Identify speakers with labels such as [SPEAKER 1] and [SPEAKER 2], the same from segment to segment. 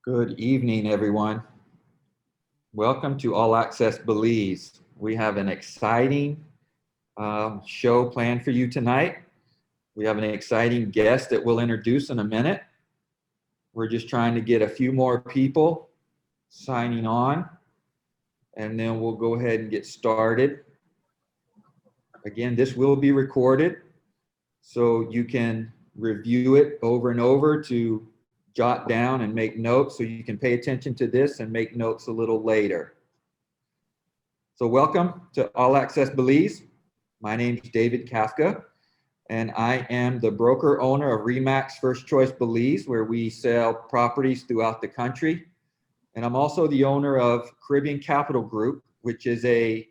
[SPEAKER 1] Good evening, everyone. Welcome to All Access Belize. We have an exciting show planned for you tonight. We have an exciting guest that we'll introduce in a minute. We're just trying to get a few more people signing on, and then we'll go ahead and get started. Again, this will be recorded, so you can review it over and over to jot down and make notes, so you can pay attention to this and make notes a little later. So welcome to All Access Belize. My name is David Kafka, and I am the broker owner of RE/MAX First Choice Belize, where we sell properties throughout the country. And I'm also the owner of Caribbean Capital Group, which is a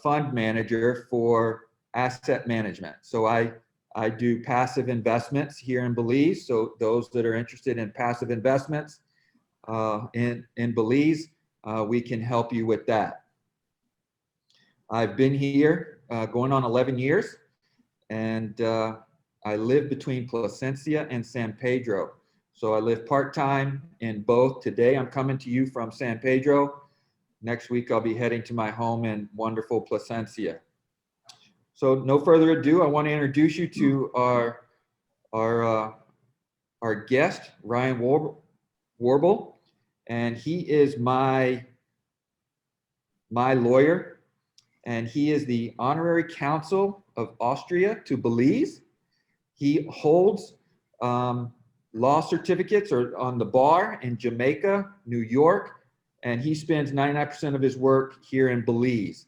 [SPEAKER 1] fund manager for asset management. So I do passive investments here in Belize. So those that are interested in passive investments in Belize, we can help you with that. I've been here going on 11 years, and I live between Placencia and San Pedro. So I live part-time in both. Today I'm coming to you from San Pedro. Next week I'll be heading to my home in wonderful Placencia. So no further ado, I want to introduce you to our guest, Ryan Wrobel, and he is my lawyer, and he is the honorary counsel of Austria to Belize. He holds law certificates on the bar in Jamaica, New York, and he spends 99% of his work here in Belize.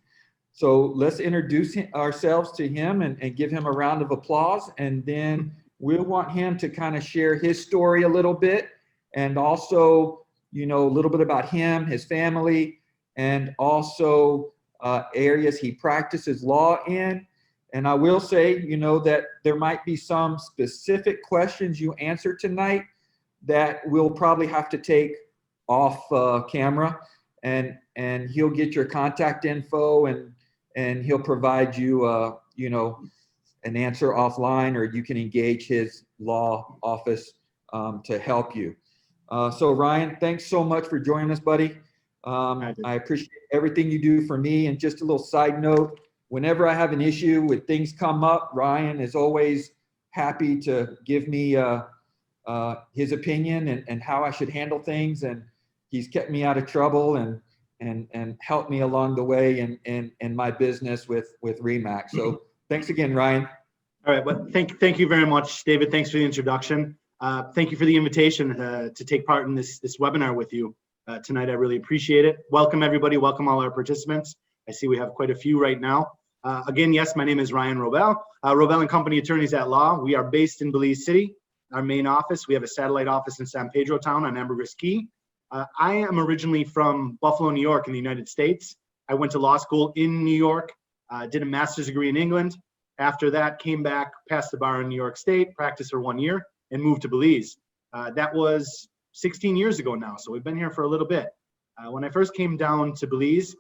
[SPEAKER 1] So let's introduce ourselves to him and give him a round of applause. And then we'll want him to kind of share his story a little bit, and also, a little bit about him, his family, and also areas he practices law in. And I will say, that there might be some specific questions you answer tonight that we'll probably have to take off camera, and he'll get your contact info, and he'll provide you, an answer offline, or you can engage his law office to help you. So Ryan, thanks so much for joining us, buddy. I appreciate everything you do for me. And just a little side note, whenever I have an issue with things come up, Ryan is always happy to give me his opinion and how I should handle things. And he's kept me out of trouble and helped me along the way in my business with RE/MAX. So thanks again, Ryan.
[SPEAKER 2] All right, well, thank you very much, David. Thanks for the introduction. Thank you for the invitation to take part in this webinar with you tonight. I really appreciate it. Welcome, everybody. Welcome all our participants. I see we have quite a few right now. Again, yes, my name is Ryan Wrobel. Wrobel and Company Attorneys at Law. We are based in Belize City. Our main office, we have a satellite office in San Pedro Town on Ambergris Key. I am originally from Buffalo, New York in the United States. I went to law school in New York, did a master's degree in England. After that, came back, passed the bar in New York State, practiced for 1 year, and moved to Belize. That was 16 years ago now, so we've been here for a little bit. When I first came down to Belize,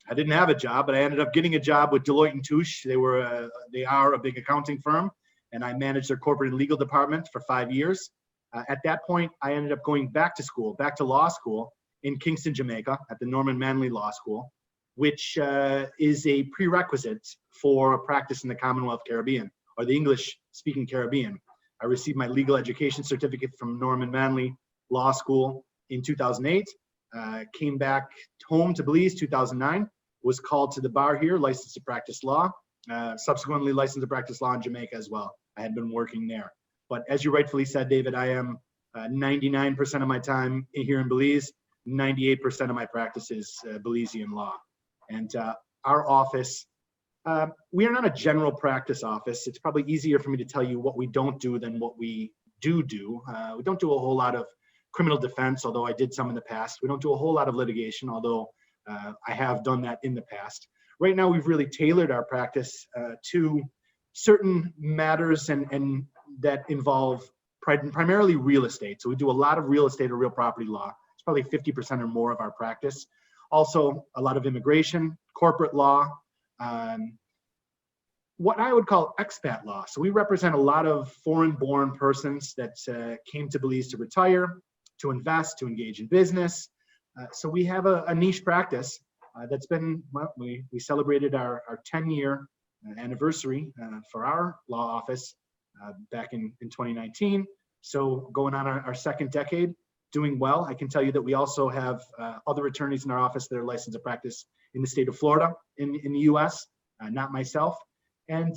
[SPEAKER 2] I didn't have a job, but I ended up getting a job with Deloitte & Touche. They are a big accounting firm, and I managed their corporate and legal department for 5 years. At that point, I ended up going back to law school in Kingston, Jamaica, at the Norman Manley Law School, which is a prerequisite for a practice in the Commonwealth Caribbean, or the English-speaking Caribbean. I received my legal education certificate from Norman Manley Law School in 2008, came back home to Belize 2009, was called to the bar here, licensed to practice law, subsequently licensed to practice law in Jamaica as well. I had been working there. But as you rightfully said, David, I am 99% of my time here in Belize, 98% of my practice is Belizean law. And our office, we are not a general practice office. It's probably easier for me to tell you what we don't do than what we do. We don't do a whole lot of criminal defense, although I did some in the past. We don't do a whole lot of litigation, although I have done that in the past. Right now, we've really tailored our practice to certain matters and that involve primarily real estate. So we do a lot of real estate or real property law. It's probably 50% or more of our practice. Also, a lot of immigration, corporate law, what I would call expat law. So we represent a lot of foreign-born persons that came to Belize to retire, to invest, to engage in business. So we have a niche practice that's been, well, we celebrated our 10-year anniversary for our law office back in 2019. So going on our second decade, doing well. I can tell you that we also have other attorneys in our office that are licensed to practice in the state of Florida in the US, not myself. And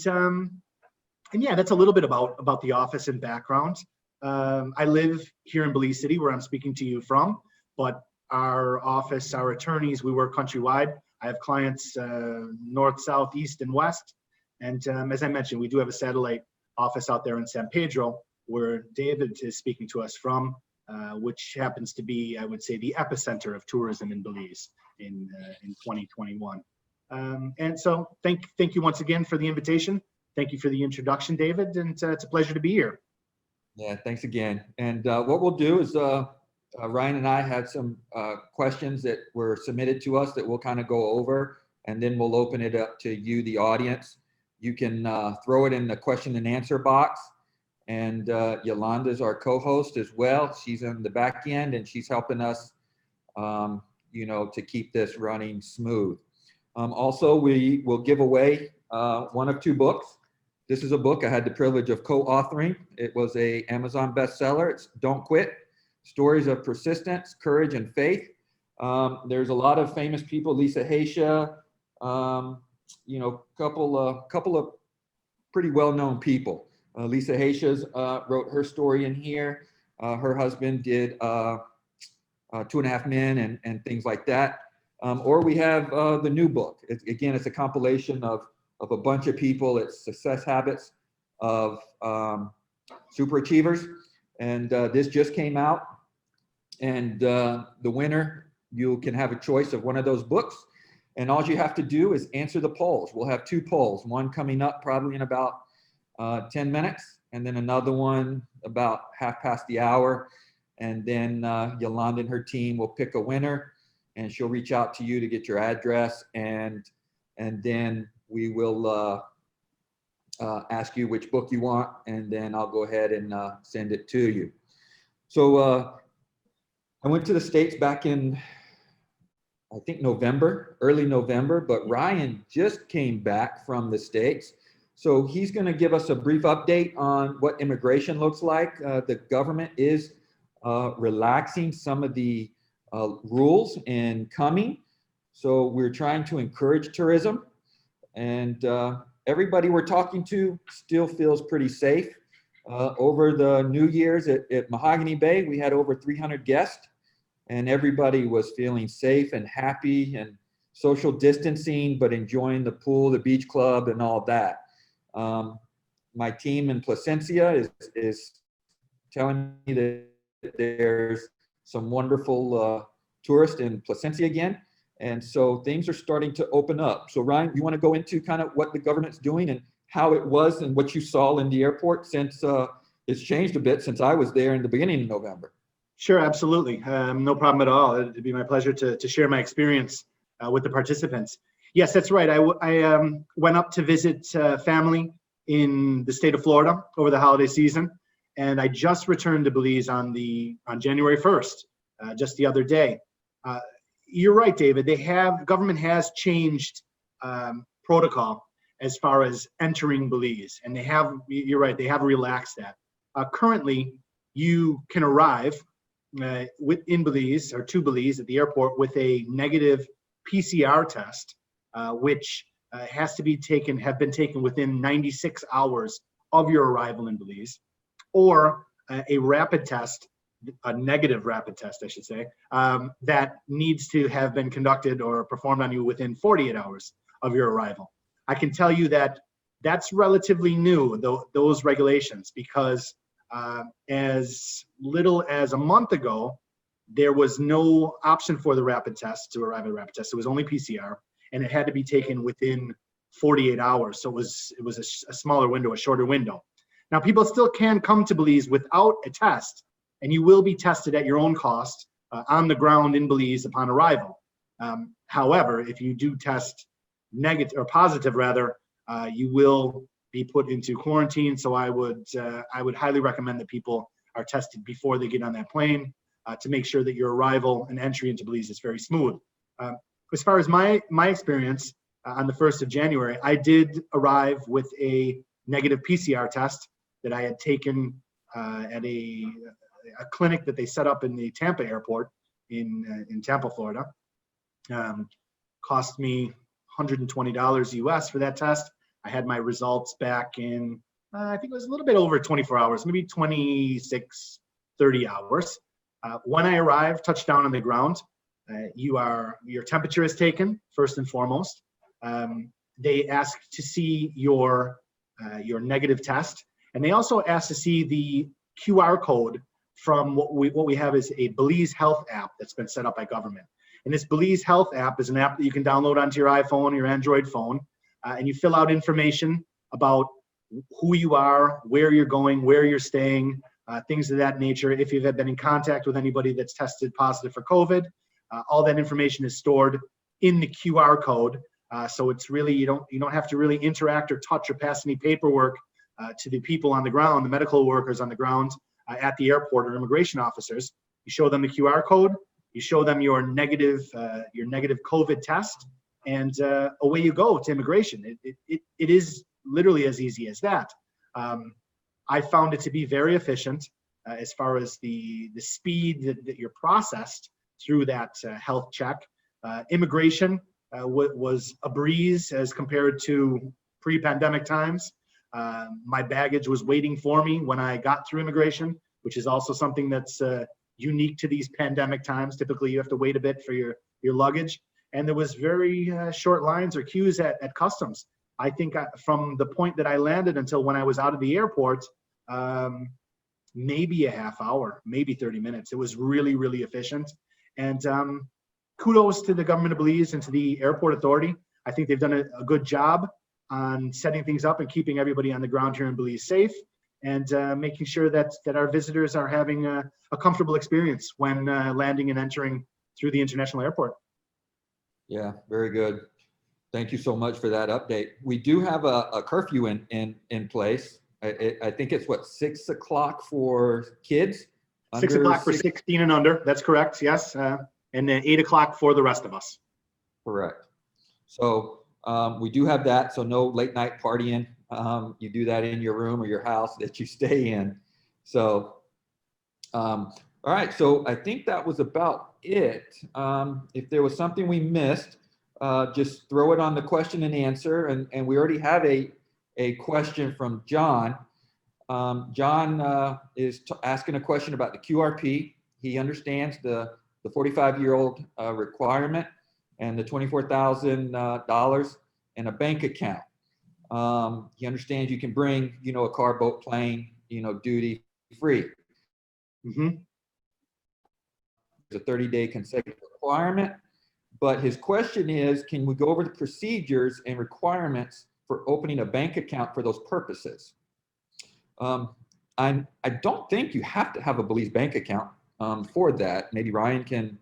[SPEAKER 2] yeah, that's a little bit about the office and background. I live here in Belize City, where I'm speaking to you from, but our office, our attorneys, we work countrywide. I have clients north, south, east, and west. And as I mentioned, we do have a satellite office out there in San Pedro, where David is speaking to us from, which happens to be, I would say, the epicenter of tourism in Belize in 2021. And so thank you once again for the invitation. Thank you for the introduction, David, and it's a pleasure to be here.
[SPEAKER 1] Yeah, thanks again. And what we'll do is Ryan and I had some questions that were submitted to us that we'll kind of go over, and then we'll open it up to you, the audience. You can throw it in the question and answer box. And Yolanda's our co-host as well. She's on the back end and she's helping us, to keep this running smooth. Also, we will give away one of two books. This is a book I had the privilege of co-authoring. It was an Amazon bestseller. It's Don't Quit: Stories of Persistence, Courage, and Faith. There's a lot of famous people, Lisa Haisha, couple of pretty well-known people. Lisa Haisha wrote her story in here. Her husband did 2.5 Men and things like that. Or we have the new book. It's a compilation of a bunch of people. It's Success Habits of Super Achievers. And this just came out. And the winner, you can have a choice of one of those books. And all you have to do is answer the polls. We'll have 2 polls, one coming up probably in about 10 minutes, and then another one about 1/2 the hour. And then Yolanda and her team will pick a winner, and she'll reach out to you to get your address, and then we will ask you which book you want, and then I'll go ahead and send it to you. So I went to the States back in, I think early November, but Ryan just came back from the States. So he's going to give us a brief update on what immigration looks like. The government is relaxing some of the rules in coming. So we're trying to encourage tourism, and everybody we're talking to still feels pretty safe. Over the New Year's at Mahogany Bay, we had over 300 guests, and everybody was feeling safe and happy and social distancing, but enjoying the pool, the beach club, and all that. My team in Placencia is telling me that there's some wonderful tourists in Placencia again. And so things are starting to open up. So Ryan, you want to go into kind of what the government's doing and how it was and what you saw in the airport since it's changed a bit since I was there in the beginning of November?
[SPEAKER 2] Sure, absolutely. No problem at all. It'd be my pleasure to share my experience with the participants. Yes, that's right. I went up to visit family in the state of Florida over the holiday season, and I just returned to Belize on January 1st, just the other day. You're right, David. Government has changed protocol as far as entering Belize, and you're right, they have relaxed that. Currently, you can arrive in Belize or to Belize at the airport with a negative PCR test, which have been taken within 96 hours of your arrival in Belize, or a rapid test, a negative rapid test, I should say, that needs to have been conducted or performed on you within 48 hours of your arrival. I can tell you that that's relatively new, those regulations, because as little as a month ago, there was no option for the rapid test to arrive at a rapid test. It was only PCR, and it had to be taken within 48 hours. So it was a smaller window, a shorter window. Now, people still can come to Belize without a test, and you will be tested at your own cost on the ground in Belize upon arrival. However, if you do test negative or positive, rather, you will be put into quarantine. So I would highly recommend that people are tested before they get on that plane. to make sure that your arrival and entry into Belize is very smooth. As far as my experience on the 1st of January, I did arrive with a negative PCR test that I had taken at a clinic that they set up in the Tampa airport in Tampa, Florida. Cost me $120 US for that test. I had my results back in, I think it was a little bit over 24 hours, maybe 26, 30 hours. When I arrived, touched down on the ground, your temperature is taken first and foremost. They ask to see your negative test, and they also ask to see the QR code from what we have is a Belize Health app that's been set up by government. And this Belize Health app is an app that you can download onto your iPhone, your Android phone, and you fill out information about who you are, where you're going, where you're staying, things of that nature. If you've been in contact with anybody that's tested positive for COVID, all that information is stored in the QR code. So it's really, you don't have to really interact or touch or pass any paperwork to the people on the ground, the medical workers on the ground at the airport or immigration officers. You show them the QR code, you show them your negative COVID test, and away you go to immigration. It is literally as easy as that. I found it to be very efficient as far as the speed that you're processed through that health check. Immigration was a breeze as compared to pre-pandemic times. My baggage was waiting for me when I got through immigration, which is also something that's unique to these pandemic times. Typically, you have to wait a bit for your luggage. And there was very short lines or queues at customs. I think from the point that I landed until when I was out of the airport, maybe a half hour, maybe 30 minutes. It was really, really efficient. And kudos to the government of Belize and to the airport authority. I think they've done a good job on setting things up and keeping everybody on the ground here in Belize safe, and making sure that our visitors are having a comfortable experience when landing and entering through the international airport.
[SPEAKER 1] Yeah, very good. Thank you so much for that update. We do have a curfew in place. I think it's what, 6 o'clock for kids?
[SPEAKER 2] 6 o'clock for 16 and under. That's correct. Yes. And then 8 o'clock for the rest of us.
[SPEAKER 1] Correct. So we do have that. So no late night partying. You do that in your room or your house that you stay in. So, all right. So I think that was about it. If there was something we missed, just throw it on the question and answer. And we already have a question from John. John is asking a question about the QRP. He understands the 45-year-old requirement and the $24,000 in a bank account. He understands you can bring, a car, boat, plane, duty free.
[SPEAKER 2] Mm-hmm.
[SPEAKER 1] There's a 30-day consecutive requirement, but his question is, can we go over the procedures and requirements for opening a bank account for those purposes? I don't think you have to have a Belize bank account for that. Maybe Ryan can.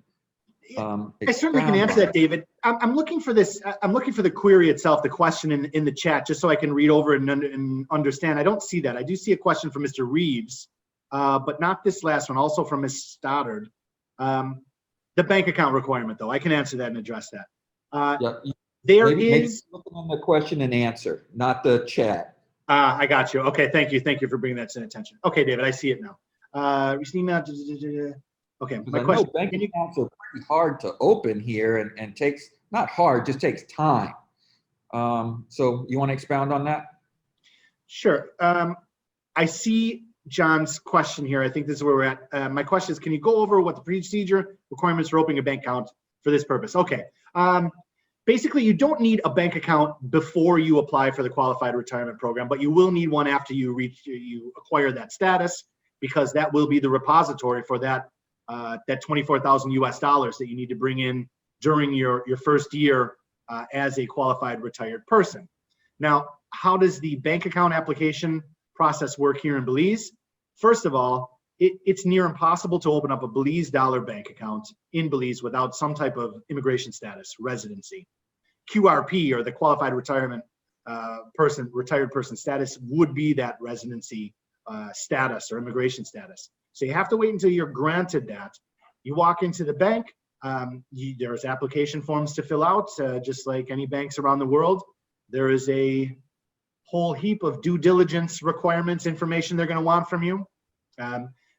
[SPEAKER 2] I certainly can answer that, David. I'm looking for this. I'm looking for the query itself, the question in the chat, just so I can read over it and understand. I don't see that. I do see a question from Mr. Reeves, but not this last one. Also from Ms. Stoddard. The bank account requirement, though, I can answer that and address that.
[SPEAKER 1] Yeah.
[SPEAKER 2] There
[SPEAKER 1] maybe
[SPEAKER 2] is
[SPEAKER 1] looking on the question and answer, not the chat.
[SPEAKER 2] I got you. Okay, thank you. Thank you for bringing that to attention. Okay, David, I see it now. Okay, my question.
[SPEAKER 1] Bank accounts are pretty hard to open here and takes, not hard, just takes time. So you want to expound on that?
[SPEAKER 2] Sure. I see John's question here. I think this is where we're at. My question is, can you go over what the procedure requirements for opening a bank account for this purpose? Okay. Basically, you don't need a bank account before you apply for the qualified retirement program, but you will need one after you acquire that status, because that will be the repository for that $24,000 US that you need to bring in during your first year as a qualified retired person. Now, how does the bank account application process work here in Belize? First of all, it's near impossible to open up a Belize dollar bank account in Belize without some type of immigration status, residency. QRP, or the qualified retired person status, would be that residency status or immigration status. So you have to wait until you're granted that. You walk into the bank, there's application forms to fill out, just like any banks around the world. There is a whole heap of due diligence requirements, information they're going to want from you.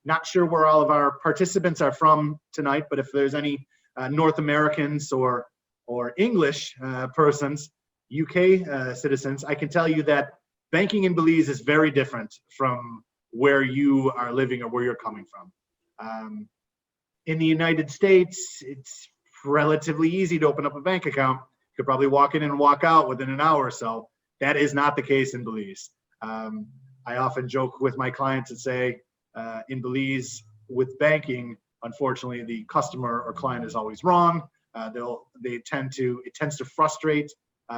[SPEAKER 2] Not sure where all of our participants are from tonight, but if there's any North Americans or English persons, UK citizens, I can tell you that banking in Belize is very different from where you are living or where you're coming from. In the United States, it's relatively easy to open up a bank account. You could probably walk in and walk out within an hour or so. That is not the case in Belize. I often joke with my clients and say, in Belize, with banking, unfortunately, the customer or client is always wrong. It tends to frustrate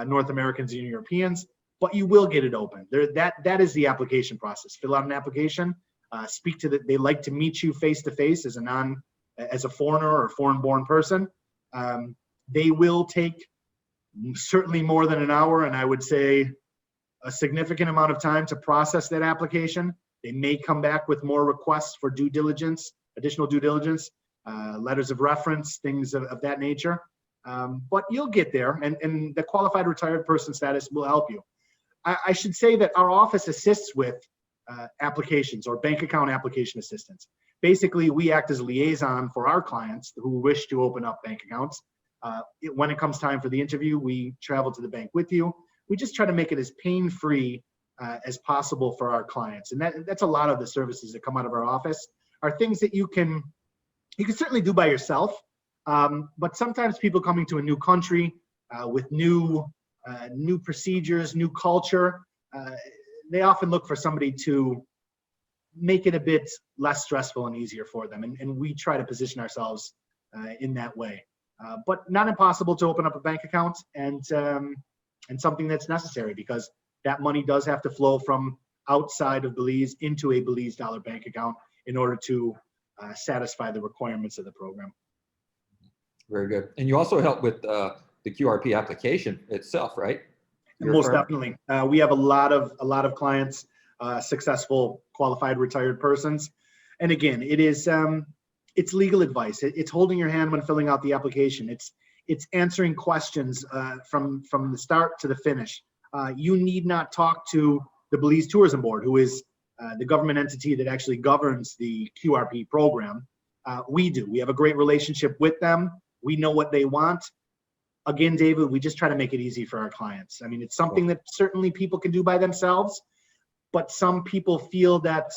[SPEAKER 2] North Americans and Europeans, but you will get it open. That is the application process. Fill out an application, they like to meet you face to face as a foreigner or foreign-born person. They will take certainly more than an hour, and I would say a significant amount of time to process that application. They may come back with more requests for due diligence, additional due diligence, letters of reference, things of that nature. But you'll get there, and the qualified retired person status will help you. I should say that our office assists with applications or bank account application assistance. Basically, we act as a liaison for our clients who wish to open up bank accounts. When it comes time for the interview, we travel to the bank with you. We just try to make it as pain-free as possible for our clients. And that's a lot of the services that come out of our office are things that you can certainly do by yourself. But sometimes people coming to a new country with new procedures, new culture, they often look for somebody to make it a bit less stressful and easier for them. And we try to position ourselves in that way. But not impossible to open up a bank account, and something that's necessary because that money does have to flow from outside of Belize into a Belize dollar bank account in order to satisfy the requirements of the program.
[SPEAKER 1] Very good. And you also help with the QRP application itself, right?
[SPEAKER 2] Most definitely. We have a lot of clients, successful, qualified, retired persons. And again, it's legal advice. It's holding your hand when filling out the application. It's answering questions from the start to the finish. You need not talk to the Belize Tourism Board, who is the government entity that actually governs the QRP program. We do. We have a great relationship with them. We know what they want. Again, David, we just try to make it easy for our clients. I mean, it's something that certainly people can do by themselves, but some people feel that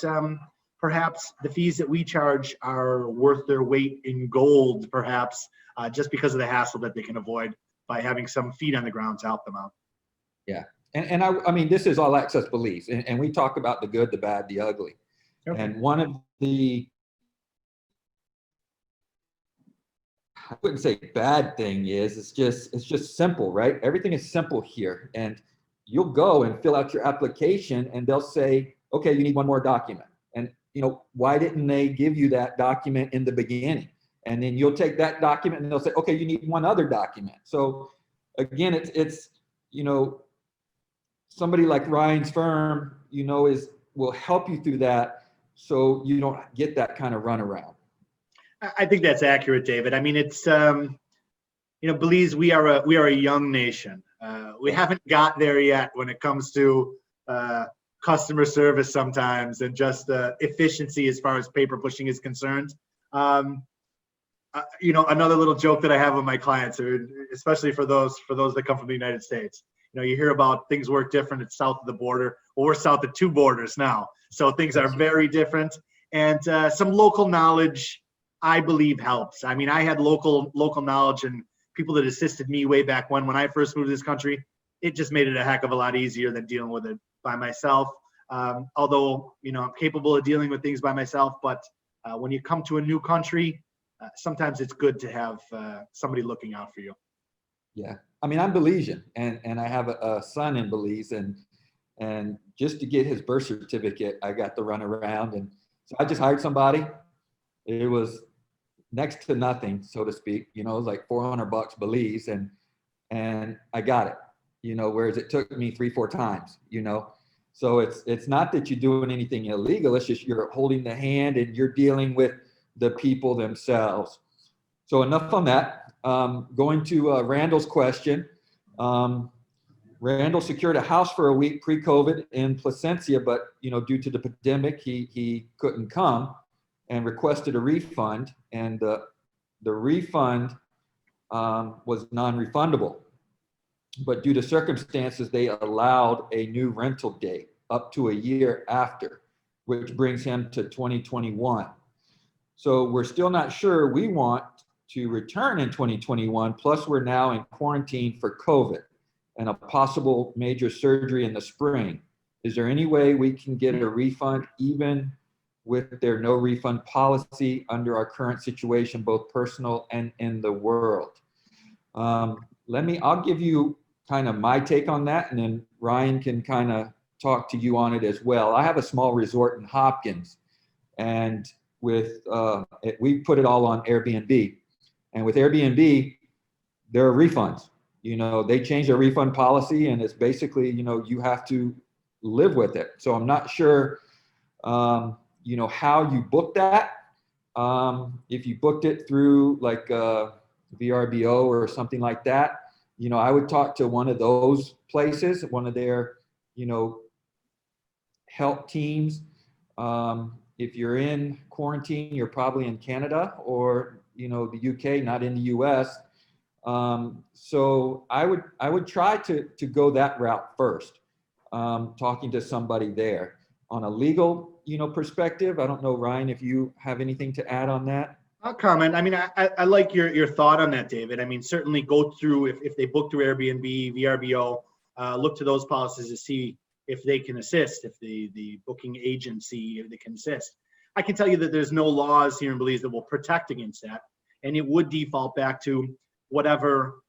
[SPEAKER 2] perhaps the fees that we charge are worth their weight in gold, perhaps, just because of the hassle that they can avoid by having some feet on the ground to help them out.
[SPEAKER 1] Yeah. And I mean, this is All Access Belize, and we talk about the good, the bad, the ugly. Okay. And one of the, I wouldn't say bad thing is, it's just simple, right? Everything is simple here. And you'll go and fill out your application and they'll say, okay, you need one more document. And why didn't they give you that document in the beginning? And then you'll take that document and they'll say, okay, you need one other document. So again, it's somebody like Ryan's firm, will help you through that so you don't get that kind of runaround.
[SPEAKER 2] I think that's accurate, David. I mean, it's, Belize, we are a young nation. We haven't got there yet when it comes to customer service sometimes and just efficiency as far as paper pushing is concerned. Another little joke that I have with my clients, especially for those that come from the United States, you hear about things work different. It's south of the border. Well, we're south of two borders now. So things are very different. And some local knowledge, I believe, helps. I mean, I had local knowledge and people that assisted me way back when I first moved to this country. It just made it a heck of a lot easier than dealing with it by myself. Although, I'm capable of dealing with things by myself, but when you come to a new country, sometimes it's good to have somebody looking out for you.
[SPEAKER 1] Yeah. I mean, I'm Belizean and I have a son in Belize and just to get his birth certificate, I got to run around. And so I just hired somebody. It was next to nothing, so to speak. It was like $400 Belize and I got it, whereas it took me 3-4 times, So it's not that you're doing anything illegal. It's just you're holding the hand and you're dealing with the people themselves. So enough on that. Going to Randall's question. Randall secured a house for a week pre-COVID in Placencia, but due to the pandemic, he couldn't come and requested a refund, and the refund was non-refundable. But due to circumstances, they allowed a new rental date up to a year after, which brings him to 2021. So we're still not sure we want to return in 2021, plus we're now in quarantine for COVID and a possible major surgery in the spring. Is there any way we can get a refund even with their no refund policy under our current situation, both personal and in the world? I'll give you kind of my take on that, and then Ryan can kind of talk to you on it as well. I have a small resort in Hopkins, and we put it all on Airbnb. And with Airbnb, there are refunds. They change their refund policy, and it's basically, you have to live with it. So I'm not sure, how you book that. If you booked it through like VRBO or something like that, I would talk to one of those places, one of their, help teams. If you're in quarantine, you're probably in Canada or, the UK, not in the US. So I would try to go that route first, talking to somebody there. On a legal, perspective, I don't know, Ryan, if you have anything to add on that.
[SPEAKER 2] I'll comment. I mean, I like your thought on that, David. I mean, certainly go through, if they book through Airbnb, VRBO, look to those policies to see if they can assist, if the booking agency, if they can assist. I can tell you that there's no laws here in Belize that will protect against that. And it would default back to whatever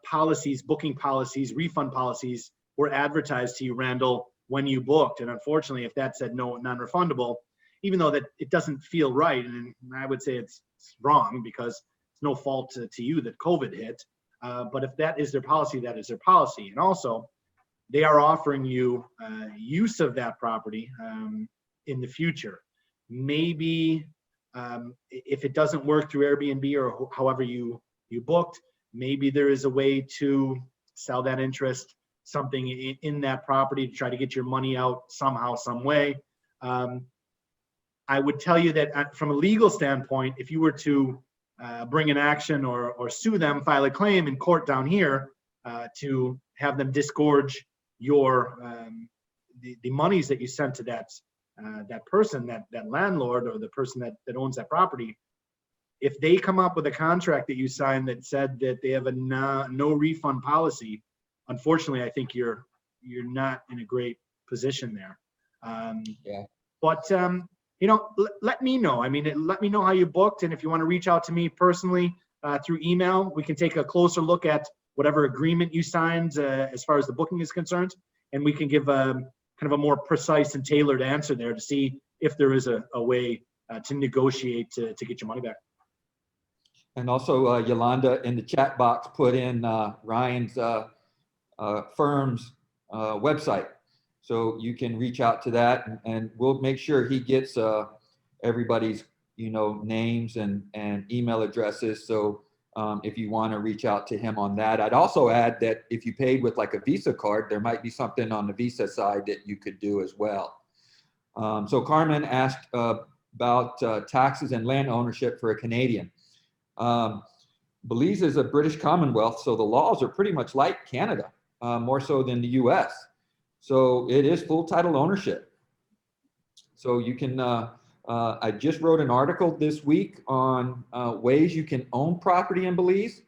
[SPEAKER 2] policies, booking policies, refund policies were advertised to you, Randall, when you booked. And unfortunately, if that said no, non-refundable, even though that it doesn't feel right, and I would say it's wrong because it's no fault to you that COVID hit, but if that is their policy, that is their policy. And also, they are offering you use of that property in the future. Maybe if it doesn't work through Airbnb or however you booked, maybe there is a way to sell that interest, something in that property to try to get your money out somehow, some way. I would tell you that from a legal standpoint, if you were to bring an action or sue them, file a claim in court down here to have them disgorge your the monies that you sent to that person, that landlord or the person that owns that property, if they come up with a contract that you signed that said that they have a no refund policy, unfortunately, I think you're not in a great position there.
[SPEAKER 1] Yeah.
[SPEAKER 2] But let me know. I mean, let me know how you booked, and if you want to reach out to me personally through email, we can take a closer look at whatever agreement you signed as far as the booking is concerned, and we can give kind of a more precise and tailored answer there to see if there is a way to negotiate to get your money back.
[SPEAKER 1] And also, Yolanda in the chat box put in Ryan's firm's website. So you can reach out to that, and we'll make sure he gets everybody's names and email addresses. So if you want to reach out to him on that. I'd also add that if you paid with like a Visa card, there might be something on the Visa side that you could do as well. So Carmen asked about taxes and land ownership for a Canadian. Belize is a British Commonwealth, so the laws are pretty much like Canada, more so than the US. So it is full title ownership. So you can, I just wrote an article this week on ways you can own property in Belize.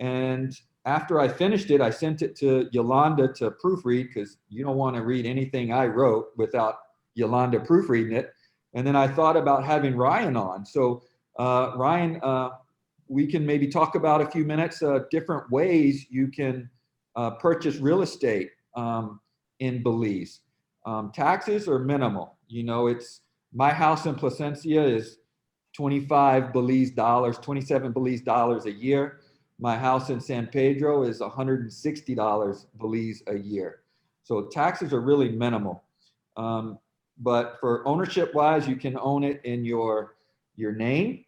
[SPEAKER 1] And after I finished it, I sent it to Yolanda to proofread, because you don't want to read anything I wrote without Yolanda proofreading it. And then I thought about having Ryan on. So Ryan, we can maybe talk about a few minutes different ways you can purchase real estate in Belize. Taxes are minimal. It's my house in Placencia is 25 Belize dollars, 27 Belize dollars a year. My house in San Pedro is $160 Belize a year. So taxes are really minimal. But for ownership wise, you can own it in your name.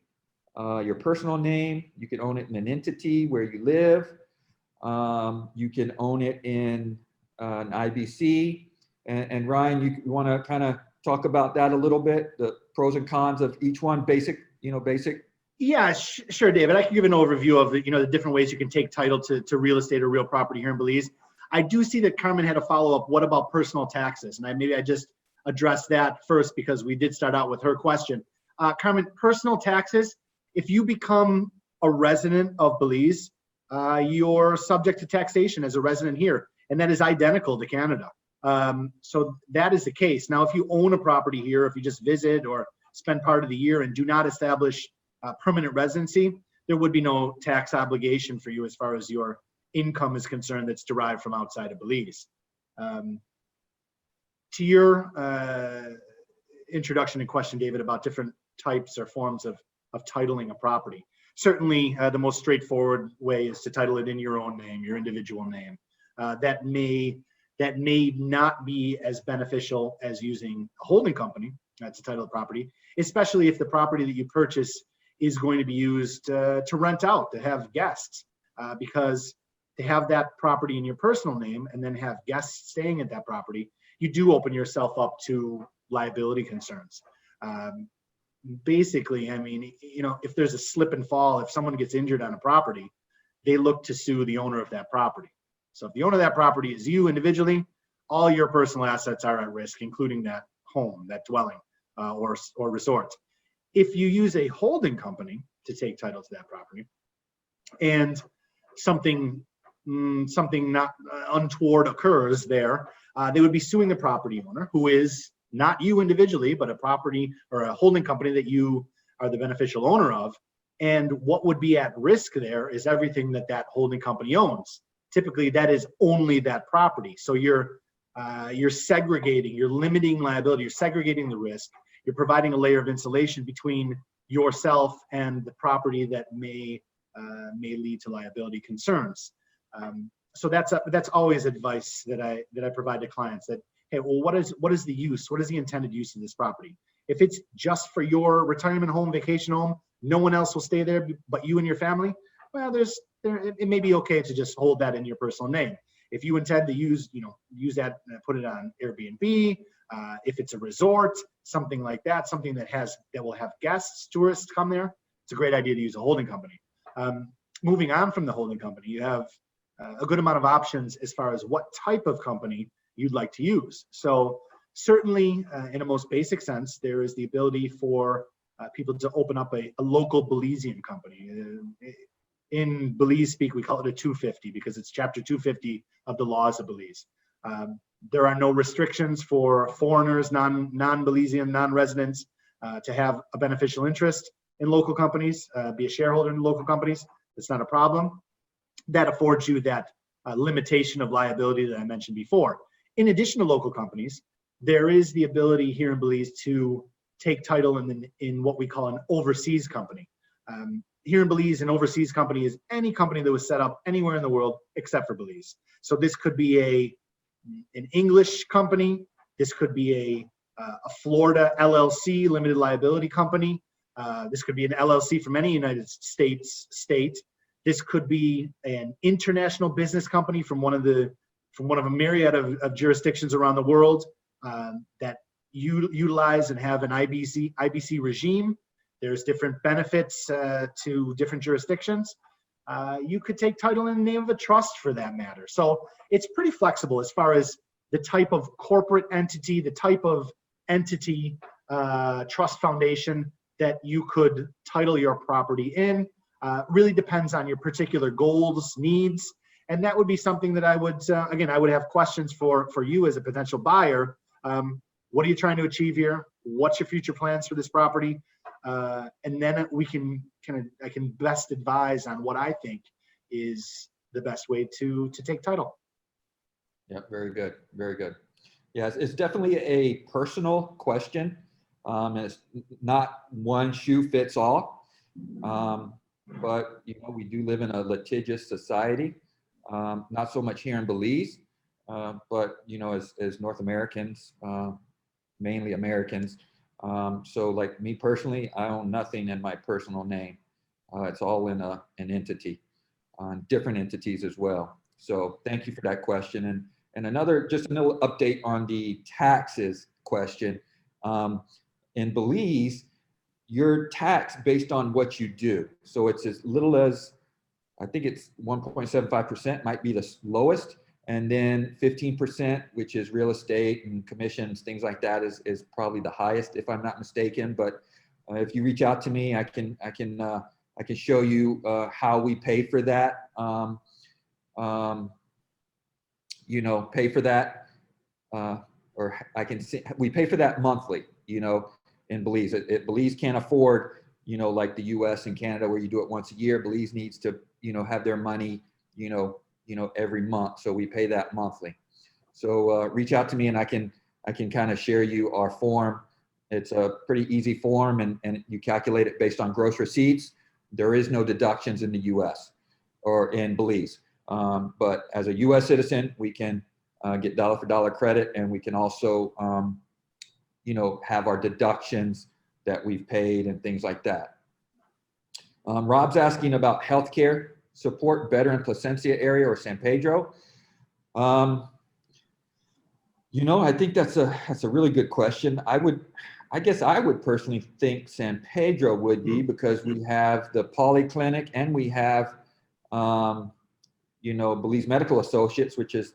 [SPEAKER 1] your personal name. You can own it in an entity where you live. You can own it in an IBC. And Ryan, you want to kind of talk about that a little bit, the pros and cons of each one, basic.
[SPEAKER 2] Yeah, sure, David. I can give an overview of the different ways you can take title to real estate or real property here in Belize. I do see that Carmen had a follow-up. What about personal taxes? And maybe I just address that first because we did start out with her question. Carmen, personal taxes, if you become a resident of Belize, you're subject to taxation as a resident here, and that is identical to Canada. So that is the case. Now, if you own a property here, if you just visit or spend part of the year and do not establish permanent residency, there would be no tax obligation for you as far as your income is concerned that's derived from outside of Belize. To your introduction and question, David, about different types or forms of titling a property. Certainly, the most straightforward way is to title it in your own name, your individual name. That may not be as beneficial as using a holding company to title the property, especially if the property that you purchase is going to be used to rent out, to have guests, because to have that property in your personal name and then have guests staying at that property, you do open yourself up to liability concerns. Basically, I mean, if there's a slip and fall, if someone gets injured on a property, they look to sue the owner of that property. So if the owner of that property is you individually, all your personal assets are at risk, including that home, that dwelling, or resort. If you use a holding company to take title to that property, and something not untoward occurs there, they would be suing the property owner, who is not you individually, but a property or a holding company that you are the beneficial owner of. And what would be at risk there is everything that holding company owns. Typically, that is only that property. So you're segregating, you're limiting liability, you're segregating the risk, you're providing a layer of insulation between yourself and the property that may lead to liability concerns. So that's always advice that I provide to clients, that, hey, well, what is the use? What is the intended use of this property? If it's just for your retirement home, vacation home, no one else will stay there but you and your family, well, it may be okay to just hold that in your personal name. If you intend to use that, put it on Airbnb, if it's a resort, something like that, something that will have guests, tourists come there, it's a great idea to use a holding company. Moving on from the holding company, you have a good amount of options as far as what type of company you'd like to use. So certainly, in a most basic sense, there is the ability for people to open up a local Belizean company. In Belize speak, we call it a 250 because it's Chapter 250 of the laws of Belize. There are no restrictions for foreigners, non-Belizean, non-residents to have a beneficial interest in local companies, be a shareholder in local companies. It's not a problem. That affords you that limitation of liability that I mentioned before. In addition to local companies, there is the ability here in Belize to take title in what we call an overseas company. Here in Belize, an overseas company is any company that was set up anywhere in the world except for Belize. So this could be an English company. This could be a Florida LLC, limited liability company. This could be an LLC from any United States state. This could be an international business company from one of a myriad of jurisdictions around the world that utilize and have an IBC regime. There's different benefits to different jurisdictions. You could take title in the name of a trust for that matter. So it's pretty flexible as far as the type of corporate entity, the type of entity, trust foundation that you could title your property in. Really depends on your particular goals, needs, and that would be something that I would, I would have questions for you as a potential buyer. What are you trying to achieve here? What's your future plans for this property? And then I can best advise on what I think is the best way to take title.
[SPEAKER 1] Yeah, very good, very good. Yes, it's definitely a personal question. And it's not one shoe fits all. But we do live in a litigious society. Not so much here in Belize, but as North Americans, mainly Americans. So like me personally, I own nothing in my personal name. It's all in an entity, different entities as well. So thank you for that question. And another, just a little update on the taxes question. In Belize, you're taxed based on what you do. So it's as little as, I think it's 1.75% might be the lowest. And then 15%, which is real estate and commissions, things like that, is probably the highest, if I'm not mistaken. But if you reach out to me, I can show you how we pay for that. Pay for that, or I can see we pay for that monthly. In Belize, Belize can't afford, like the U.S. and Canada where you do it once a year. Belize needs to, have their money, every month. So we pay that monthly. So reach out to me and I can kind of share you our form. It's a pretty easy form, and you calculate it based on gross receipts. There is no deductions in the U.S. or in Belize. But as a U.S. citizen, we can get dollar for dollar credit, and we can also, have our deductions that we've paid and things like that. Rob's asking about healthcare support better in Placencia area or San Pedro. I think that's a really good question. I guess I would personally think San Pedro would be, because we have the polyclinic and we have, Belize Medical Associates, which is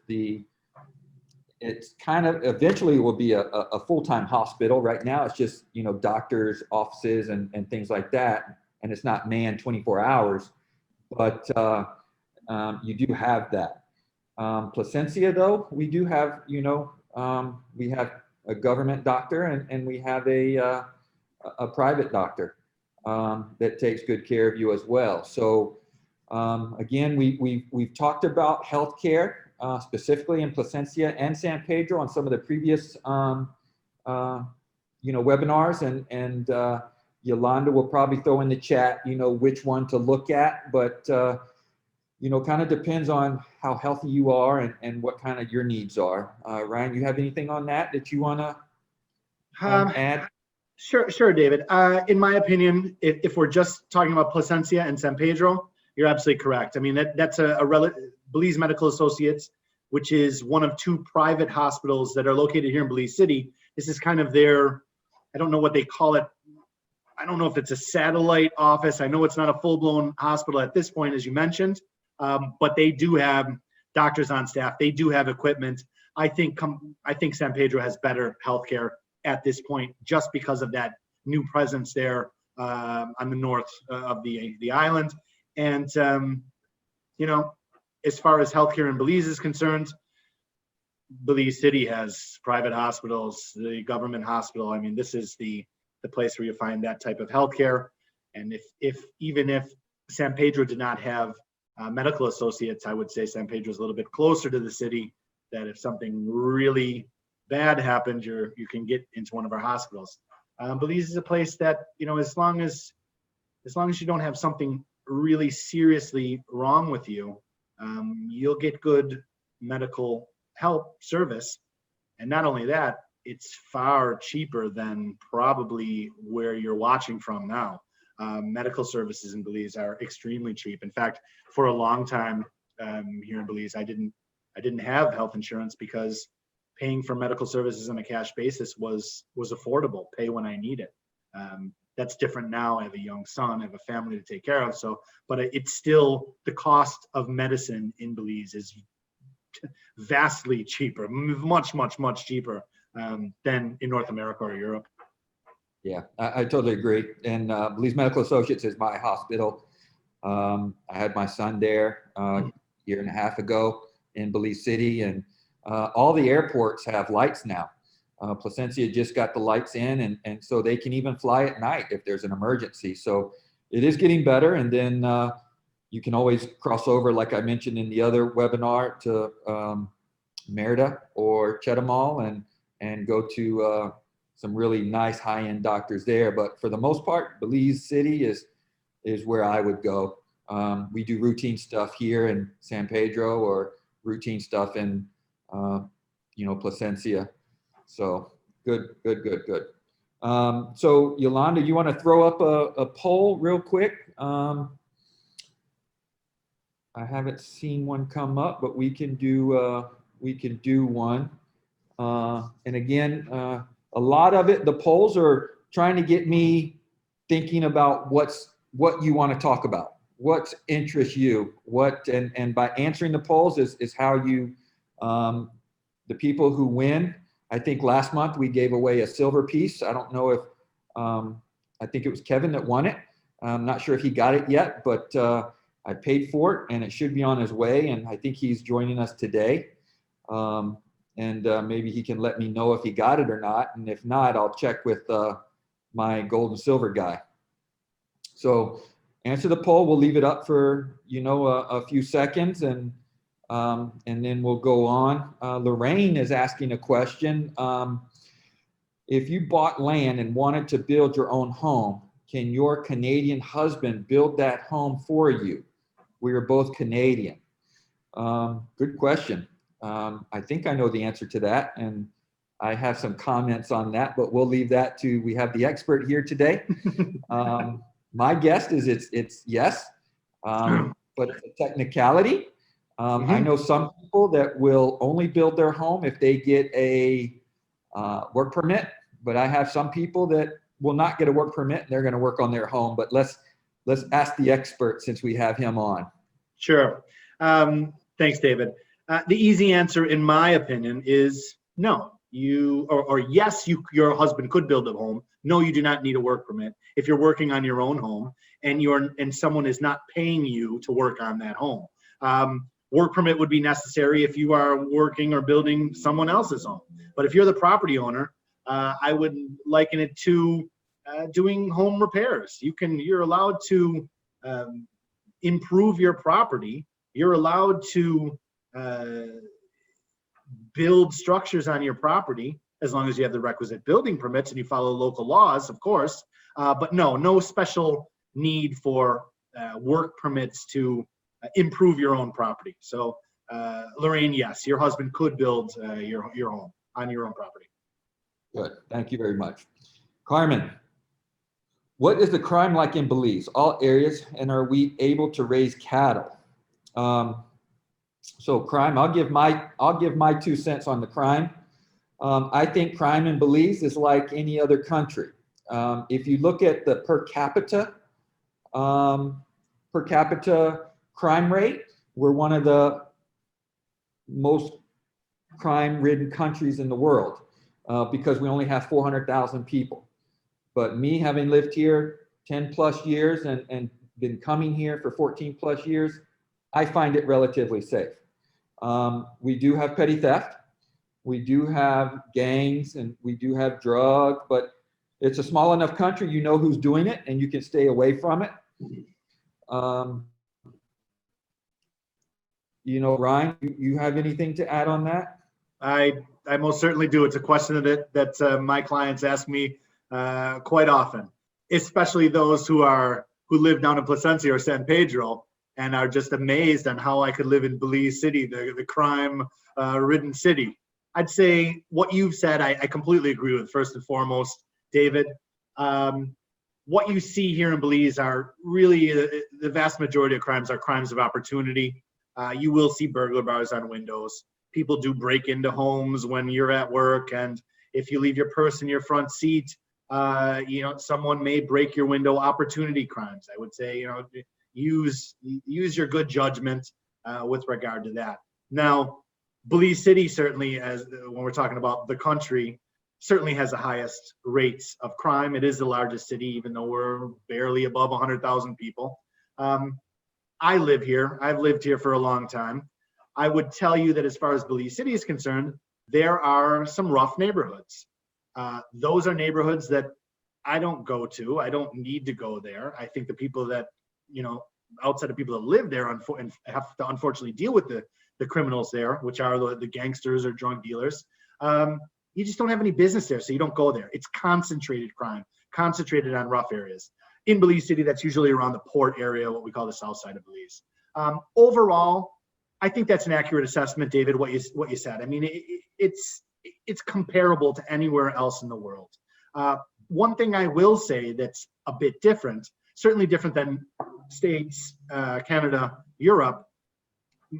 [SPEAKER 1] it's kind of eventually will be a full-time hospital. Right now, it's just, doctors' offices and things like that. And it's not manned 24 hours, but you do have that. Placencia, though, we do have, we have a government doctor and we have a private doctor that takes good care of you as well. So again, we've talked about healthcare specifically in Placencia and San Pedro on some of the previous webinars, and Yolanda will probably throw in the chat which one to look at, but kind of depends on how healthy you are and what kind of your needs are. Ryan, you have anything on that you want to add?
[SPEAKER 2] Sure, David. In my opinion, if we're just talking about Placencia and San Pedro, you're absolutely correct. I mean, that's Belize Medical Associates, which is one of two private hospitals that are located here in Belize City. This is kind of their, I don't know what they call it. I don't know if it's a satellite office. I know it's not a full-blown hospital at this point, as you mentioned, but they do have doctors on staff. They do have equipment. I think San Pedro has better healthcare at this point, just because of that new presence there on the north of the island. And as far as healthcare in Belize is concerned, Belize City has private hospitals, the government hospital. I mean, this is the place where you find that type of healthcare. And even if San Pedro did not have medical associates, I would say San Pedro is a little bit closer to the city, that if something really bad happened, you can get into one of our hospitals. Belize is a place that, as long as you don't have something really seriously wrong with you, you'll get good medical help service. And not only that, it's far cheaper than probably where you're watching from now. Medical services in Belize are extremely cheap. In fact, for a long time here in Belize, I didn't have health insurance because paying for medical services on a cash basis was affordable. Pay when I need it. That's different now. I have a young son, I have a family to take care of. But it's still, the cost of medicine in Belize is vastly cheaper, much, much, much cheaper than in North America or Europe.
[SPEAKER 1] Yeah, I totally agree. And Belize Medical Associates is my hospital. I had my son there a year and a half ago in Belize City, and all the airports have lights now. Placencia just got the lights in, and so they can even fly at night if there's an emergency. So it is getting better. And then you can always cross over, like I mentioned in the other webinar, to Merida or Chetumal and go to some really nice high-end doctors there. But for the most part, Belize City is where I would go. We do routine stuff here in San Pedro or routine stuff in Placencia. So good. So Yolanda, you want to throw up a poll real quick? I haven't seen one come up, but we can do one. And again, a lot of it, the polls are trying to get me thinking about what you want to talk about, what interests you, and by answering the polls is how you, the people who win. I think last month we gave away a silver piece. I don't know if, I think it was Kevin that won it. I'm not sure if he got it yet, but I paid for it and it should be on his way. And I think he's joining us today. Maybe he can let me know if he got it or not. And if not, I'll check with my gold and silver guy. So answer the poll. We'll leave it up for, a few seconds and then we'll go on. Lorraine is asking a question. If you bought land and wanted to build your own home, can your Canadian husband build that home for you? We are both Canadian. Good question. I think I know the answer to that, and I have some comments on that, but we'll leave that to, we have the expert here today. My guess is it's yes, but it's a technicality. I know some people that will only build their home if they get a work permit, but I have some people that will not get a work permit and they're going to work on their home. But let's ask the expert since we have him on.
[SPEAKER 2] Sure. Thanks, David. The easy answer, in my opinion, is no. Yes, your husband could build a home. No, you do not need a work permit if you're working on your own home and someone is not paying you to work on that home. Work permit would be necessary if you are working or building someone else's home. But if you're the property owner, I would liken it to doing home repairs. You're allowed to improve your property. You're allowed to build structures on your property as long as you have the requisite building permits and you follow local laws, of course. But no special need for work permits to improve your own property. So Lorraine, yes, your husband could build your home on your own property.
[SPEAKER 1] Good, thank you very much. Carmen, what is the crime like in Belize? All areas, and are we able to raise cattle? So crime, I'll give my 2 cents on the crime. I think crime in Belize is like any other country. If you look at the per capita crime rate, we're one of the most crime-ridden countries in the world because we only have 400,000 people. But me having lived here 10 plus years and been coming here for 14 plus years, I find it relatively safe. We do have petty theft. We do have gangs and we do have drugs, but it's a small enough country, you know who's doing it and you can stay away from it. Ryan, you have anything to add on that?
[SPEAKER 2] I most certainly do. It's a question that my clients ask me quite often, especially those who live down in Placencia or San Pedro and are just amazed on how I could live in Belize City, the crime-ridden city. I'd say what you've said, I completely agree with. First and foremost, David, what you see here in Belize are really the vast majority of crimes are crimes of opportunity. You will see burglar bars on windows. People do break into homes when you're at work, and if you leave your purse in your front seat, someone may break your window. Opportunity crimes, I would say, use your good judgment with regard to that. Now, Belize City certainly, when we're talking about the country, certainly has the highest rates of crime. It is the largest city, even though we're barely above 100,000 people. I live here. I've lived here for a long time. I would tell you that as far as Belize City is concerned, there are some rough neighborhoods. Those are neighborhoods that I don't go to. I don't need to go there. I think the people that, outside of people that live there and have to unfortunately deal with the criminals there, which are the gangsters or drug dealers, you just don't have any business there, so you don't go there. It's concentrated crime, concentrated on rough areas. In Belize City, that's usually around the port area, what we call the south side of Belize. Overall, I think that's an accurate assessment, David, what you said. I mean, it's comparable to anywhere else in the world. One thing I will say that's a bit different, certainly different than States, Canada, Europe,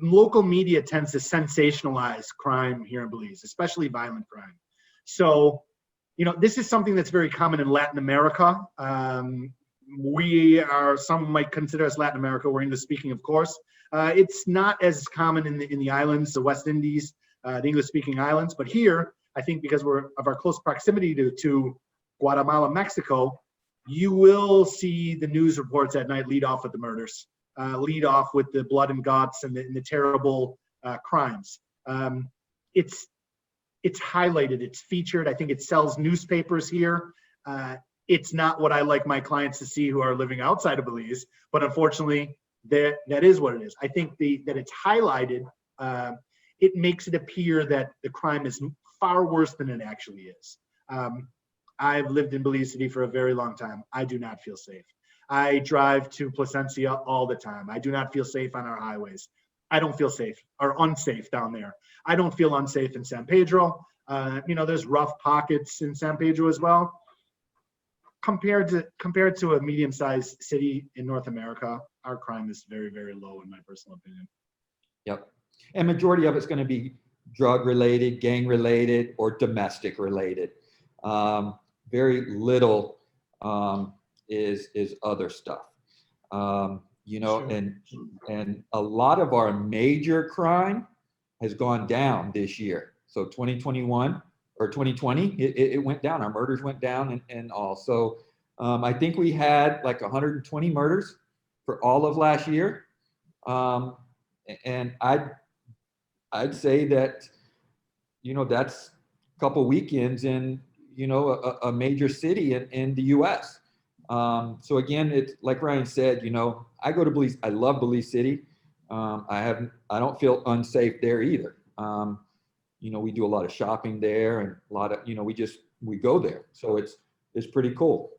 [SPEAKER 2] local media tends to sensationalize crime here in Belize, especially violent crime. So, this is something that's very common in Latin America. Some might consider us Latin America. We're English speaking, of course. It's not as common in the islands, the West Indies, the English speaking islands. But here, I think because of our close proximity to Guatemala, Mexico, you will see the news reports at night lead off with the murders, lead off with the blood and guts and the terrible crimes. It's highlighted, it's featured. I think it sells newspapers here. It's not what I like my clients to see who are living outside of Belize, but unfortunately, that is what it is. I think that it's highlighted. It makes it appear that the crime is far worse than it actually is. I've lived in Belize City for a very long time. I do not feel safe. I drive to Placencia all the time. I do not feel safe on our highways. I don't feel safe or unsafe down there. I don't feel unsafe in San Pedro. There's rough pockets in San Pedro as well. Compared to a medium-sized city in North America, our crime is very, very low in my personal opinion. Yep.
[SPEAKER 1] And majority of it's going to be drug-related, gang-related, or domestic-related. Very little is other stuff. Sure. And a lot of our major crime has gone down this year. So 2021 or 2020, it went down. Our murders went down and all. So I think we had like 120 murders for all of last year. And I'd say that, that's a couple weekends in, a major city in the US. So again, it's like Ryan said, I go to Belize. I love Belize City. I don't feel unsafe there either. We do a lot of shopping there and a lot of, we go there. So it's pretty cool.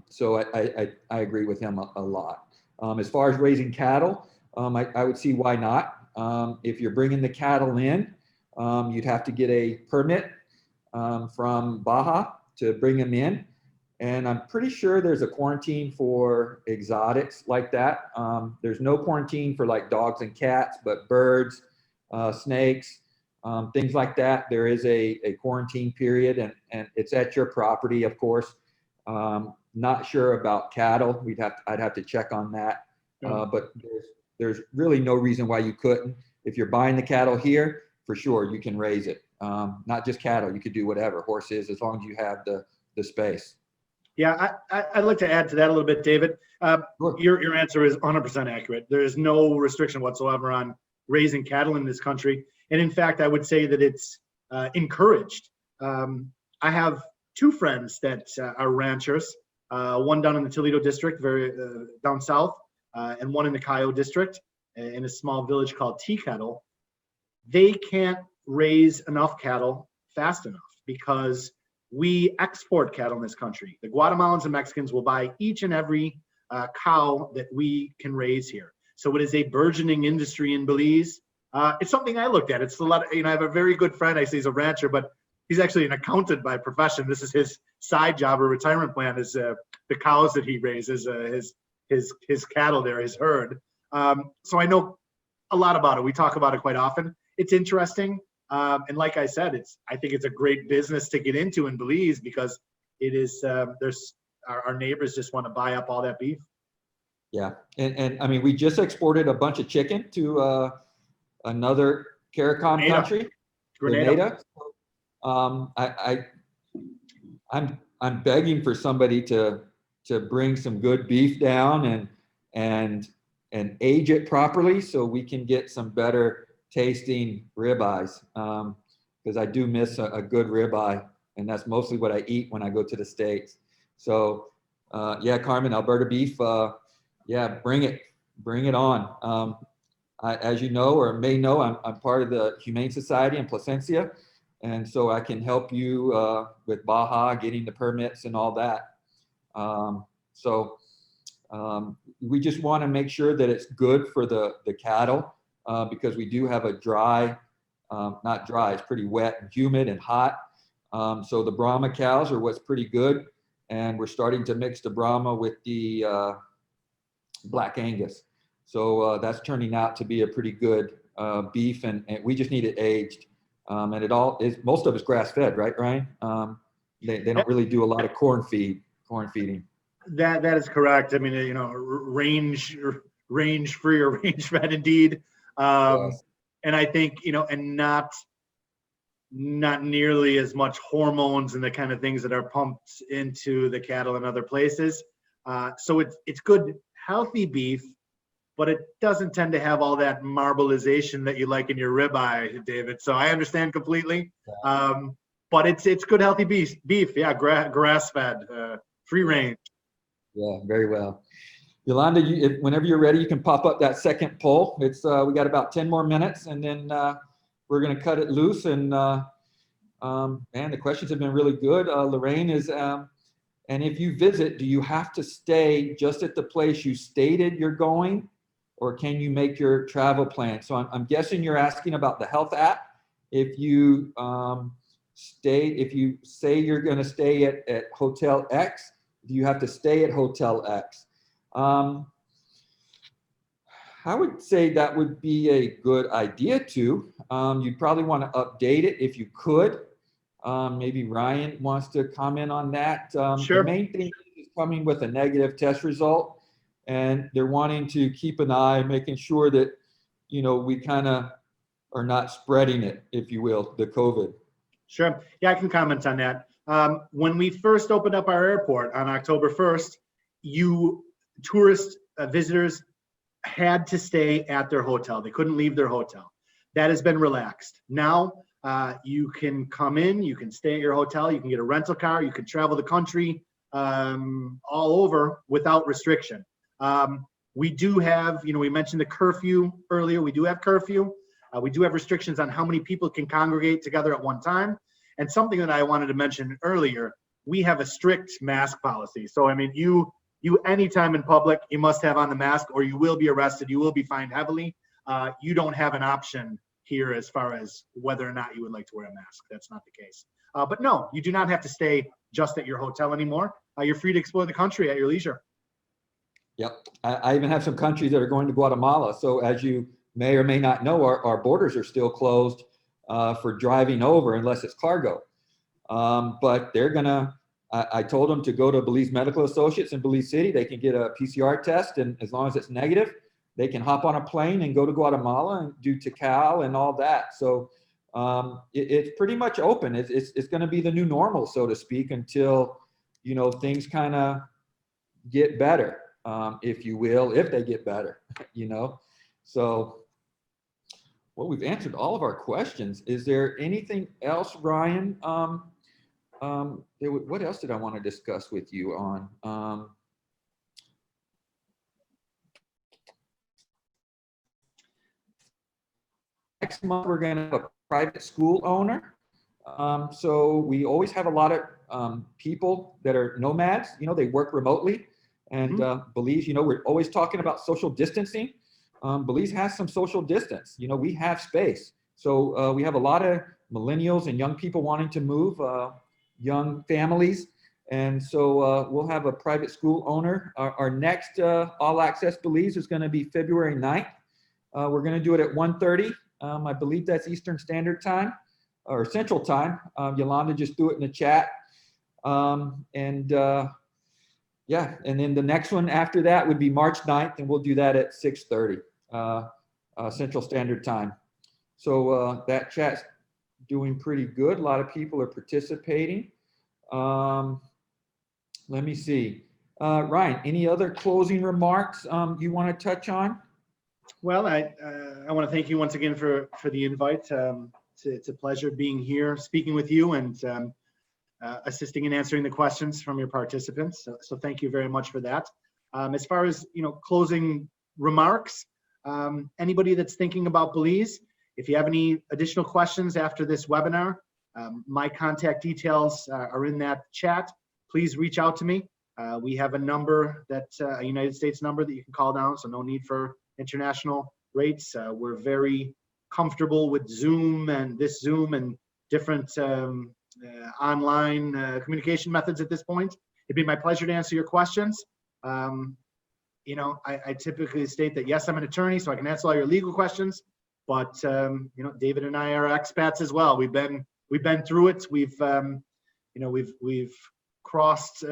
[SPEAKER 1] So I agree with him a lot. As far as raising cattle, I would see why not. If you're bringing the cattle in, you'd have to get a permit from Baja to bring them in. And I'm pretty sure there's a quarantine for exotics like that. There's no quarantine for like dogs and cats, but birds, snakes, things like that. There is a quarantine period and it's at your property, of course. Not sure about cattle. I'd have to check on that. But there's really no reason why you couldn't. If you're buying the cattle here, for sure, you can raise it. Not just cattle, you could do whatever, horses, as long as you have the space.
[SPEAKER 2] Yeah, I'd like to add to that a little bit, David. Sure. Your answer is 100% accurate. There is no restriction whatsoever on raising cattle in this country. And in fact, I would say that it's encouraged. I have two friends that are ranchers, one down in the Toledo district, very down south, and one in the Cayo district in a small village called Tea Kettle. They can't raise enough cattle fast enough because we export cattle in this country. The Guatemalans and Mexicans will buy each and every cow that we can raise here. So it is a burgeoning industry in Belize. It's something I looked at. It's a lot. I have a very good friend. I say he's a rancher, but he's actually an accountant by profession. This is his side job or retirement plan. Is the cows that he raises, his cattle there, his herd. So I know a lot about it. We talk about it quite often. It's interesting. And like I said, I think it's a great business to get into in Belize because it is, there's our neighbors just want to buy up all that beef.
[SPEAKER 1] Yeah. And I mean, we just exported a bunch of chicken to another CARICOM country, Grenada. I'm begging for somebody to bring some good beef down and age it properly so we can get some better tasting ribeyes, because I do miss a good ribeye, and that's mostly what I eat when I go to the States. So yeah, Carmen, Alberta beef, yeah, bring it on. As you know or may know, I'm part of the Humane Society in Placencia, and so I can help you with Baja, getting the permits and all that. We just want to make sure that it's good for the cattle. Because we do have a dry, not dry, it's pretty wet and humid and hot. So the Brahma cows are what's pretty good, and we're starting to mix the Brahma with the Black Angus. So that's turning out to be a pretty good beef, and we just need it aged. And it all is, most of it's grass fed, right, Ryan? They don't really do a lot of corn feeding.
[SPEAKER 2] That is correct. I mean, you know, range free or range fed indeed.
[SPEAKER 1] Yes.
[SPEAKER 2] And I think, you know, and not nearly as much hormones and the kind of things that are pumped into the cattle in other places. So it's good, healthy beef, but it doesn't tend to have all that marbleization that you like in your ribeye, David. So I understand completely. But it's good, healthy beef. Yeah, grass fed, free range.
[SPEAKER 1] Yeah, very well. Yolanda, whenever you're ready, you can pop up that second poll. It's we got about 10 more minutes, and then we're going to cut it loose. And man, the questions have been really good. Lorraine is, and if you visit, do you have to stay just at the place you stated you're going, or can you make your travel plan? So I'm guessing you're asking about the health app. If you if you say you're going to stay at Hotel X, do you have to stay at Hotel X? I would say that would be a good idea too. You'd probably want to update it if you could. Maybe Ryan wants to comment on that.
[SPEAKER 2] Sure.
[SPEAKER 1] The main thing is coming with a negative test result, and they're wanting to keep an eye, making sure that, you know, we kind of are not spreading it, if you will, the COVID.
[SPEAKER 2] Sure. Yeah, I can comment on that. When we first opened up our airport on October 1st, tourist visitors had to stay at their hotel. They couldn't leave their hotel. That has been relaxed. Now you can come in, you can stay at your hotel, you can get a rental car, you can travel the country all over without restriction. We do have, you know, we mentioned the curfew earlier. We do have curfew. We do have restrictions on how many people can congregate together at one time. And something that I wanted to mention earlier, we have a strict mask policy. So, I mean, you anytime in public, you must have on the mask or you will be arrested. You will be fined heavily. You don't have an option here as far as whether or not you would like to wear a mask. That's not the case. But no, you do not have to stay just at your hotel anymore. You're free to explore the country at your leisure.
[SPEAKER 1] Yep. I even have some countries that are going to Guatemala. So as you may or may not know, our borders are still closed for driving over unless it's cargo. But they're going to, I told them to go to Belize Medical Associates in Belize City. They can get a PCR test, and as long as it's negative, they can hop on a plane and go to Guatemala and do Tikal and all that. So it's pretty much open. It's going to be the new normal, so to speak, until, you know, things kind of get better, if you will, if they get better, you know. So, well, we've answered all of our questions. Is there anything else, Ryan? What else did I want to discuss with you on? Next month, we're going to have a private school owner. So we always have a lot of people that are nomads. You know, they work remotely. And Belize, you know, we're always talking about social distancing. Belize has some social distance. You know, we have space. So we have a lot of millennials and young people wanting to move, young families. And so we'll have a private school owner. Our next All Access Belize is going to be February 9th. We're going to do it at 1:30. I believe that's Eastern Standard Time or Central Time. Yolanda just threw it in the chat. Yeah, and then the next one after that would be March 9th, and we'll do that at 6:30 Central Standard Time. So that chat's doing pretty good. A lot of people are participating. Let me see. Ryan, any other closing remarks you want to touch on?
[SPEAKER 2] Well, I want to thank you once again for the invite. It's a pleasure being here, speaking with you, and assisting in answering the questions from your participants. So thank you very much for that. As far as, you know, closing remarks, anybody that's thinking about Belize, if you have any additional questions after this webinar, my contact details are in that chat. Please reach out to me. We have a number that's a United States number that you can call down, so no need for international rates. We're very comfortable with Zoom and different online communication methods at this point. It'd be my pleasure to answer your questions. You know, I typically state that, yes, I'm an attorney, so I can answer all your legal questions, but, you know, David and I are expats as well. We've been through it. We've, you know, we've crossed,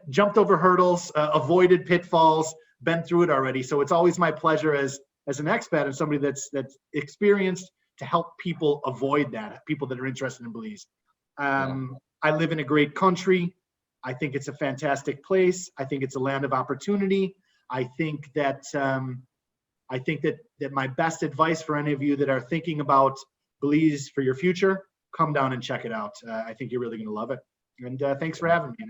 [SPEAKER 2] jumped over hurdles, avoided pitfalls, been through it already. So it's always my pleasure as an expat and somebody that's experienced to help people avoid that, people that are interested in Belize. I live in a great country. I think it's a fantastic place. I think it's a land of opportunity. I think that that my best advice for any of you that are thinking about Belize for your future, come down and check it out. I think you're really going to love it. And thanks for having me.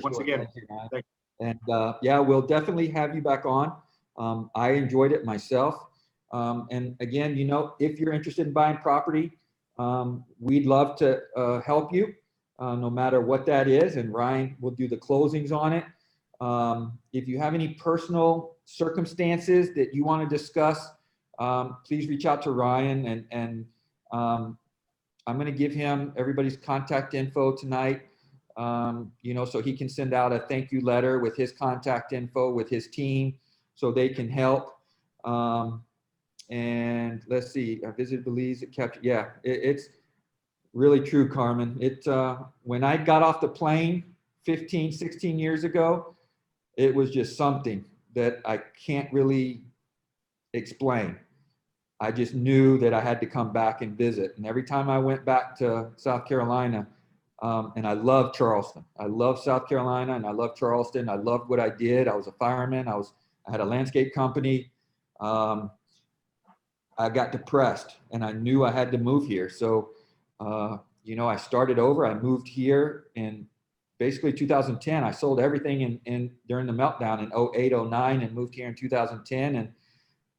[SPEAKER 2] Once again,
[SPEAKER 1] thank you. And yeah, we'll definitely have you back on. I enjoyed it myself. And again, you know, if you're interested in buying property, we'd love to help you, no matter what that is. And Ryan will do the closings on it. If you have any personal circumstances that you want to discuss, please reach out to Ryan. And I'm going to give him everybody's contact info tonight, you know, so he can send out a thank you letter with his contact info with his team so they can help. And let's see, I visited Belize, it captured, yeah, it's really true, Carmen. When I got off the plane 15, 16 years ago, it was just something that I can't really explain. I just knew that I had to come back and visit. And every time I went back to South Carolina, and I love Charleston. I love South Carolina and I love Charleston. I loved what I did. I was a fireman. I had a landscape company. I got depressed and I knew I had to move here. So, you know, I started over. I moved here in basically 2010. I sold everything during the meltdown in 08, 09 and moved here in 2010.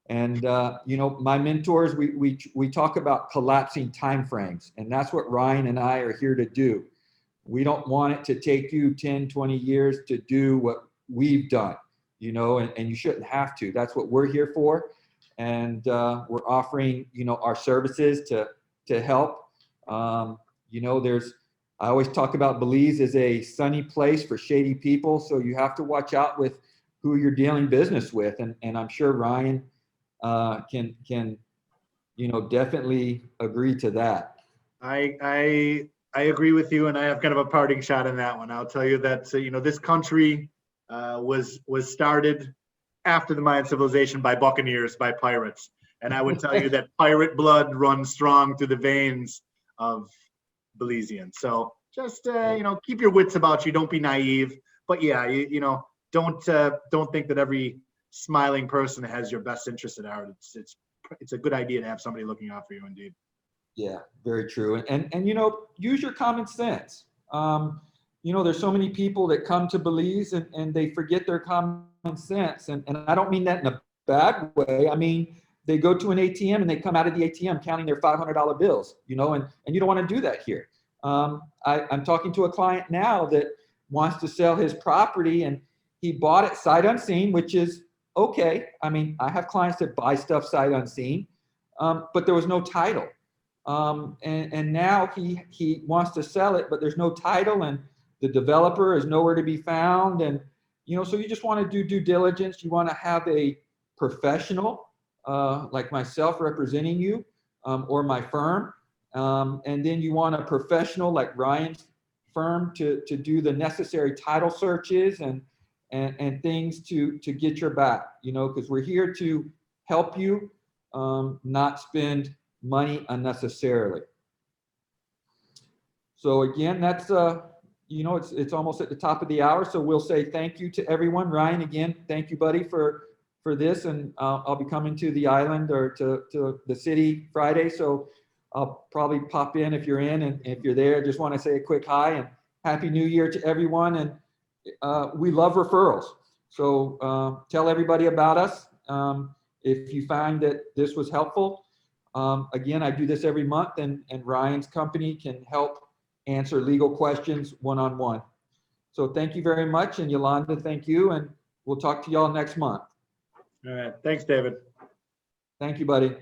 [SPEAKER 1] And you know, my mentors, we talk about collapsing timeframes, and that's what Ryan and I are here to do. We don't want it to take you 10, 20 years to do what we've done, you know, and you shouldn't have to. That's what we're here for. And we're offering, you know, our services to help. You know, I always talk about Belize as a sunny place for shady people. So you have to watch out with who you're dealing business with. And I'm sure Ryan can, you know, definitely agree to that.
[SPEAKER 2] I agree with you, and I have kind of a parting shot in that one. I'll tell you that, you know, this country was started after the Mayan civilization by buccaneers, by pirates. And I would tell you that pirate blood runs strong through the veins of Belizeans. So just, you know, keep your wits about you. Don't be naive. But yeah, you know, don't think that every smiling person has your best interest at heart. It's a good idea to have somebody looking out for you, indeed.
[SPEAKER 1] Yeah, very true. And you know, use your common sense. You know, there's so many people that come to Belize and they forget their common sense. And I don't mean that in a bad way. I mean, they go to an ATM and they come out of the ATM counting their $500 bills, you know, and you don't want to do that here. I'm talking to a client now that wants to sell his property and he bought it sight unseen, which is okay. I mean, I have clients that buy stuff sight unseen, but there was no title. And now he wants to sell it, but there's no title and the developer is nowhere to be found. And, you know, so you just want to do due diligence. You want to have a professional, like myself representing you, or my firm. And then you want a professional like Ryan's firm to do the necessary title searches and things to get your back, you know, because we're here to help you, not spend money unnecessarily. So again, that's you know, it's almost at the top of the hour, so we'll say thank you to everyone. Ryan, again, thank you, buddy, for this, and I'll be coming to the island or to the city Friday, so I'll probably pop in if you're in, and if you're there, just want to say a quick hi and Happy New Year to everyone. And we love referrals, so tell everybody about us if you find that this was helpful. Again, I do this every month, and Ryan's company can help answer legal questions one-on-one. So thank you very much, and Yolanda, thank you, and we'll talk to y'all next month.
[SPEAKER 2] All right, thanks, David.
[SPEAKER 1] Thank you, buddy.